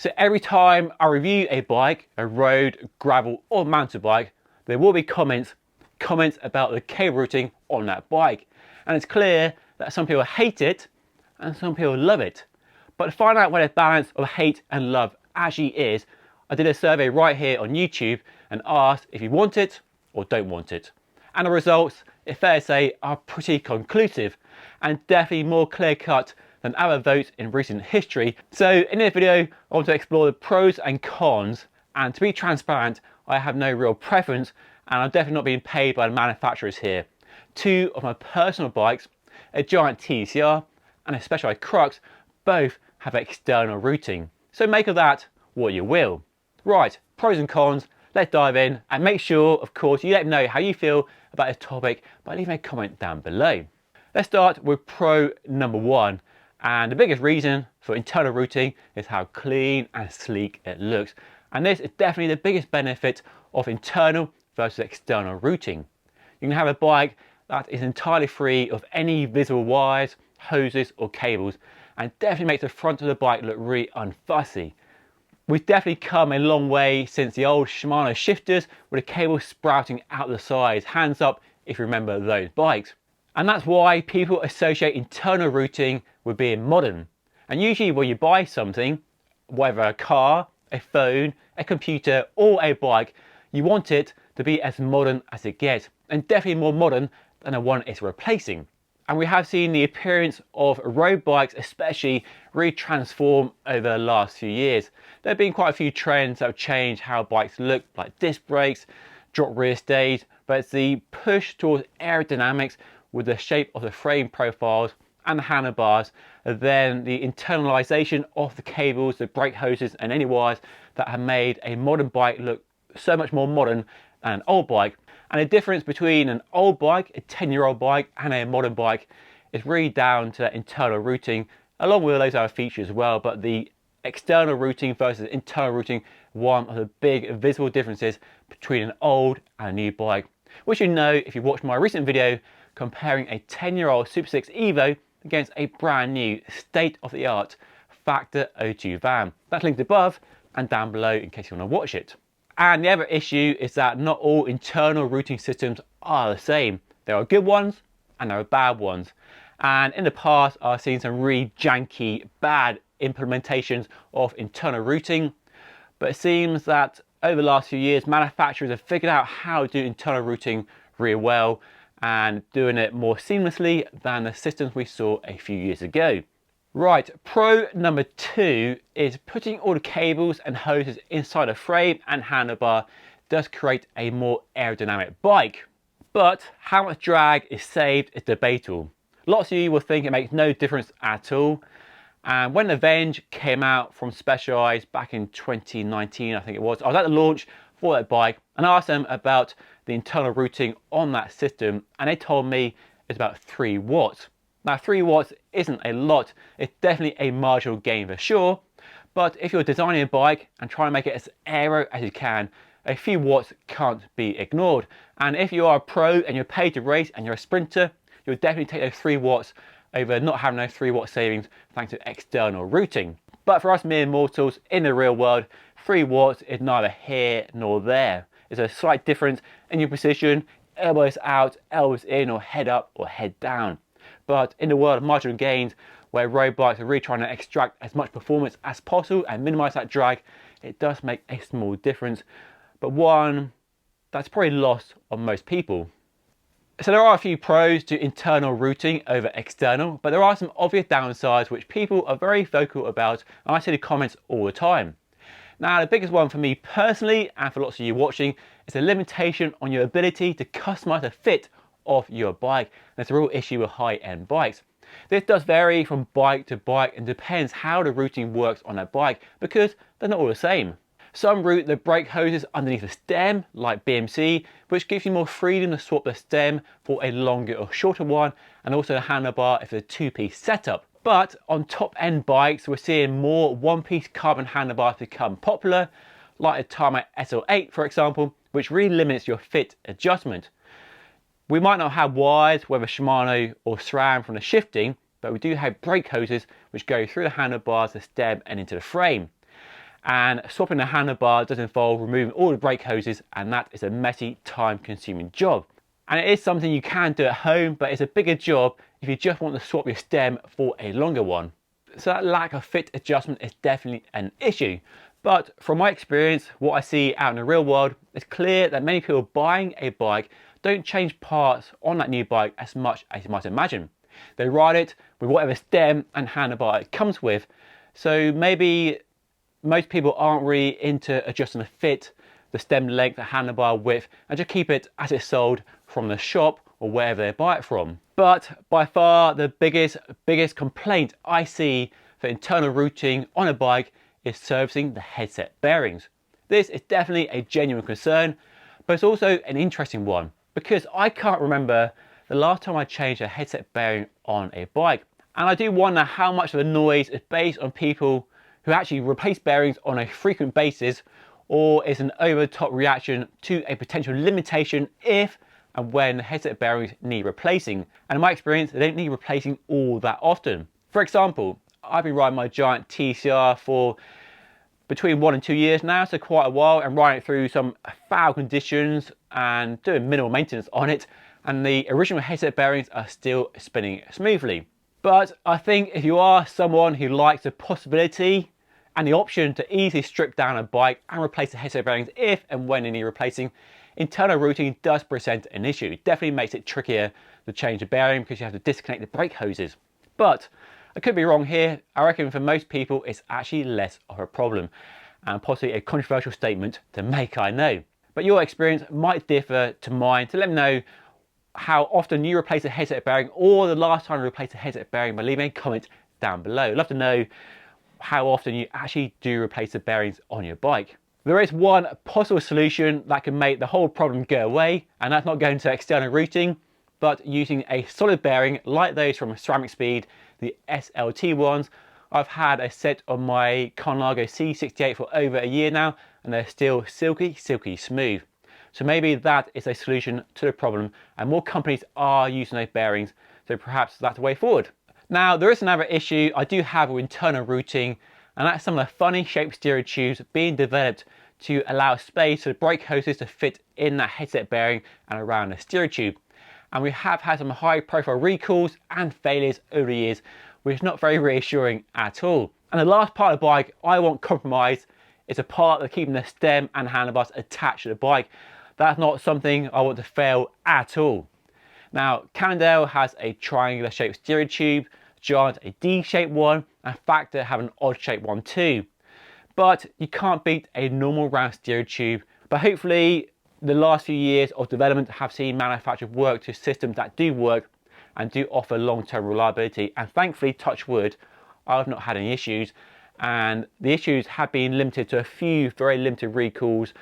So every time I review a bike, a road, gravel or mountain bike, there will be comments about the cable routing on that bike. And it's clear that some people hate it and some people love it. But to find out where the balance of hate and love actually is, I did a survey right here on YouTube and asked if you want it or don't want it. And the results, it's fair to say, are pretty conclusive and definitely more clear-cut than other votes in recent history. So in this video, I want to explore the pros and cons, and to be transparent, I have no real preference and I'm definitely not being paid by the manufacturers here. Two of my personal bikes, a Giant TCR and a Specialized Crux, both have external routing. So make of that what you will. Right, pros and cons, let's dive in and make sure, of course, you let me know how you feel about this topic by leaving a comment down below. Let's start with pro number one. And the biggest reason for internal routing is how clean and sleek it looks. And this is definitely the biggest benefit of internal versus external routing. You can have a bike that is entirely free of any visible wires, hoses or cables, and definitely makes the front of the bike look really unfussy. We've definitely come a long way since the old Shimano shifters with the cable sprouting out the sides. Hands up if you remember those bikes. And that's why people associate internal routing with being modern. And usually when you buy something, whether a car, a phone, a computer or a bike, you want it to be as modern as it gets, and definitely more modern than the one it's replacing. And we have seen the appearance of road bikes especially really transform over the last few years. There have been quite a few trends that have changed how bikes look, like disc brakes, drop rear stays, but it's the push towards aerodynamics with the shape of the frame profiles and the handlebars, and then the internalization of the cables, the brake hoses and any wires that have made a modern bike look so much more modern than an old bike. And the difference between an old bike, a 10-year-old bike and a modern bike is really down to that internal routing, along with those other features as well. But the external routing versus internal routing, one of the big visible differences between an old and a new bike, which you know if you watched my recent video comparing a 10-year-old Super 6 Evo against a brand new state-of-the-art Factor O2 van. That's linked above and down below in case you want to watch it. And the other issue is that not all internal routing systems are the same. There are good ones and there are bad ones. And in the past, I've seen some really janky, bad implementations of internal routing. But it seems that over the last few years, manufacturers have figured out how to do internal routing really well and doing it more seamlessly than the systems we saw a few years ago. Right, pro number two is putting all the cables and hoses inside a frame and handlebar does create a more aerodynamic bike. But how much drag is saved is debatable. Lots of you will think it makes no difference at all. And when the Venge came out from Specialized back in 2019, I think it was, I was at the launch for that bike and I asked them about the internal routing on that system, and they told me it's about 3 watts. Now 3 watts isn't a lot, it's definitely a marginal gain for sure, but if you're designing a bike and trying to make it as aero as you can, a few watts can't be ignored. And if you are a pro and you're paid to race and you're a sprinter, you'll definitely take those 3 watts over not having those 3 watt savings thanks to external routing. But for us mere mortals in the real world, 3 watts is neither here nor there. There's a slight difference in your position, elbows out, elbows in, or head up or head down. But in the world of marginal gains, where road bikes are really trying to extract as much performance as possible and minimize that drag, it does make a small difference, but one that's probably lost on most people. So there are a few pros to internal routing over external, but there are some obvious downsides which people are very vocal about, and I see the comments all the time. Now, the biggest one for me personally, and for lots of you watching, is a limitation on your ability to customize the fit of your bike. And it's a real issue with high-end bikes. This does vary from bike to bike and depends how the routing works on that bike, because they're not all the same. Some route the brake hoses underneath the stem, like BMC, which gives you more freedom to swap the stem for a longer or shorter one, and also the handlebar if it's a 2-piece setup. But on top-end bikes, we're seeing more one-piece carbon handlebars become popular, like the Tarmac SL8 for example, which really limits your fit adjustment. We might not have wires, whether Shimano or SRAM from the shifting, but we do have brake hoses which go through the handlebars, the stem and into the frame. And swapping the handlebar does involve removing all the brake hoses, and that is a messy, time-consuming job. And it is something you can do at home, but it's a bigger job if you just want to swap your stem for a longer one. So that lack of fit adjustment is definitely an issue. But from my experience, what I see out in the real world, it's clear that many people buying a bike don't change parts on that new bike as much as you might imagine. They ride it with whatever stem and handlebar it comes with. So maybe most people aren't really into adjusting the fit, the stem length, the handlebar width, and just keep it as it's sold from the shop or wherever they buy it from. But by far the biggest complaint I see for internal routing on a bike is servicing the headset bearings. This is definitely a genuine concern, but it's also an interesting one because I can't remember the last time I changed a headset bearing on a bike. And I do wonder how much of the noise is based on people who actually replace bearings on a frequent basis, or is an over-the-top reaction to a potential limitation if and when the headset bearings need replacing. And in my experience, they don't need replacing all that often. For example, I've been riding my Giant TCR for between 1 and 2 years now, so quite a while, and riding it through some foul conditions and doing minimal maintenance on it, and the original headset bearings are still spinning smoothly. But I think if you are someone who likes the possibility and the option to easily strip down a bike and replace the headset bearings if and when they need replacing, internal routing does present an issue. It definitely makes it trickier to change the bearing because you have to disconnect the brake hoses. But I could be wrong here. I reckon for most people it's actually less of a problem, and possibly a controversial statement to make, I know. But your experience might differ to mine, so let me know how often you replace a headset bearing or the last time you replaced a headset bearing by leaving a comment down below. I'd love to know how often you actually do replace the bearings on your bike. There is one possible solution that can make the whole problem go away, and that's not going to external routing, but using a solid bearing like those from Ceramic Speed, the SLT ones. I've had a set on my Colnago C68 for over a year now, and they're still silky smooth. So maybe that is a solution to the problem, and more companies are using those bearings, so perhaps that's the way forward. Now, there is another issue I do have with internal routing, and that's some of the funny shaped stereo tubes being developed to allow space for the brake hoses to fit in that headset bearing and around the stereo tube. And we have had some high profile recalls and failures over the years, which is not very reassuring at all. And the last part of the bike I want compromised is a part of keeping the stem and handlebars attached to the bike. That's not something I want to fail at all. Now, Cannondale has a triangular shaped stereo tube, Giant a D-shaped one, and Factor have an odd shaped one too. But you can't beat a normal round stereo tube. But hopefully the last few years of development have seen manufacturers work to systems that do work and do offer long-term reliability. And thankfully, touch wood, I've not had any issues. And the issues have been limited to a few very limited recalls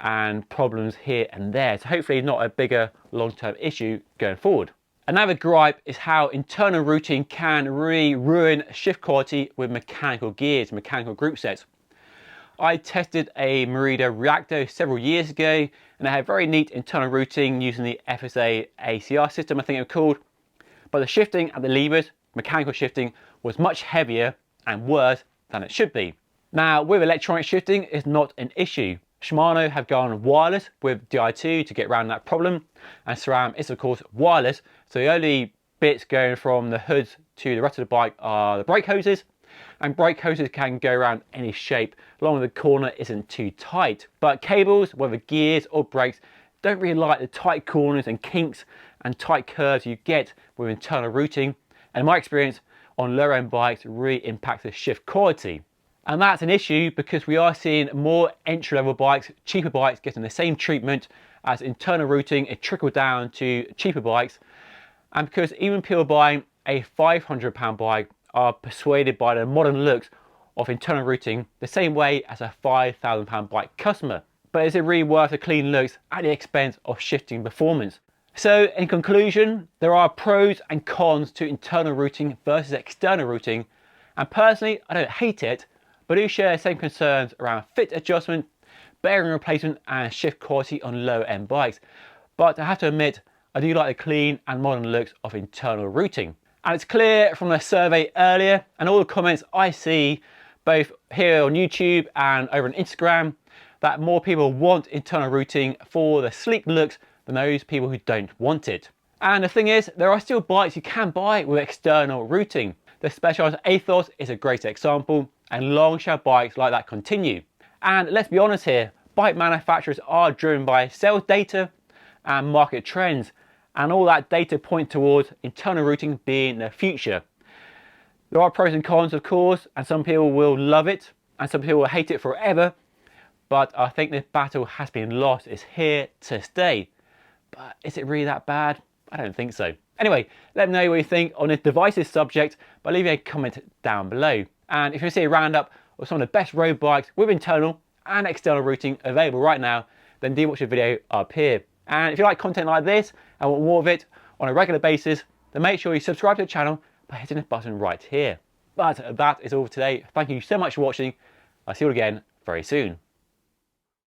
and problems here and there. So hopefully not a bigger long-term issue going forward. Another gripe is how internal routing can really ruin shift quality with mechanical gears, mechanical group sets. I tested a Merida Reacto several years ago, and they had very neat internal routing using the FSA ACR system, I think it was called. But the shifting at the levers, mechanical shifting, was much heavier and worse than it should be. Now, with electronic shifting, it's not an issue. Shimano have gone wireless with Di2 to get around that problem, and SRAM is of course wireless, so the only bits going from the hoods to the rest of the bike are the brake hoses, and brake hoses can go around any shape as long as the corner isn't too tight. But cables, whether gears or brakes, don't really like the tight corners and kinks and tight curves you get with internal routing, and in my experience on lower end bikes, it really impacts the shift quality. And that's an issue because we are seeing more entry-level bikes, cheaper bikes getting the same treatment as internal routing. It trickled down to cheaper bikes, and because even people buying a £500 bike are persuaded by the modern looks of internal routing the same way as a £5,000 bike customer. But is it really worth the clean looks at the expense of shifting performance? So in conclusion, there are pros and cons to internal routing versus external routing, and personally I don't hate it, but do share the same concerns around fit adjustment, bearing replacement and shift quality on lower end bikes. But I have to admit, I do like the clean and modern looks of internal routing. And it's clear from the survey earlier and all the comments I see, both here on YouTube and over on Instagram, that more people want internal routing for the sleek looks than those people who don't want it. And the thing is, there are still bikes you can buy with external routing. The Specialized Athos is a great example, and long shell bikes like that continue. And let's be honest here, bike manufacturers are driven by sales data and market trends, and all that data point towards internal routing being the future. There are pros and cons, of course, and some people will love it and some people will hate it forever, but I think this battle has been lost. It's here to stay. But is it really that bad? I don't think so. Anyway, let me know what you think on this divisive subject by leaving a comment down below. And if you want to see a roundup of some of the best road bikes with internal and external routing available right now, then do watch the video up here. And if you like content like this and want more of it on a regular basis, then make sure you subscribe to the channel by hitting the button right here. But that is all for today. Thank you so much for watching. I'll see you again very soon.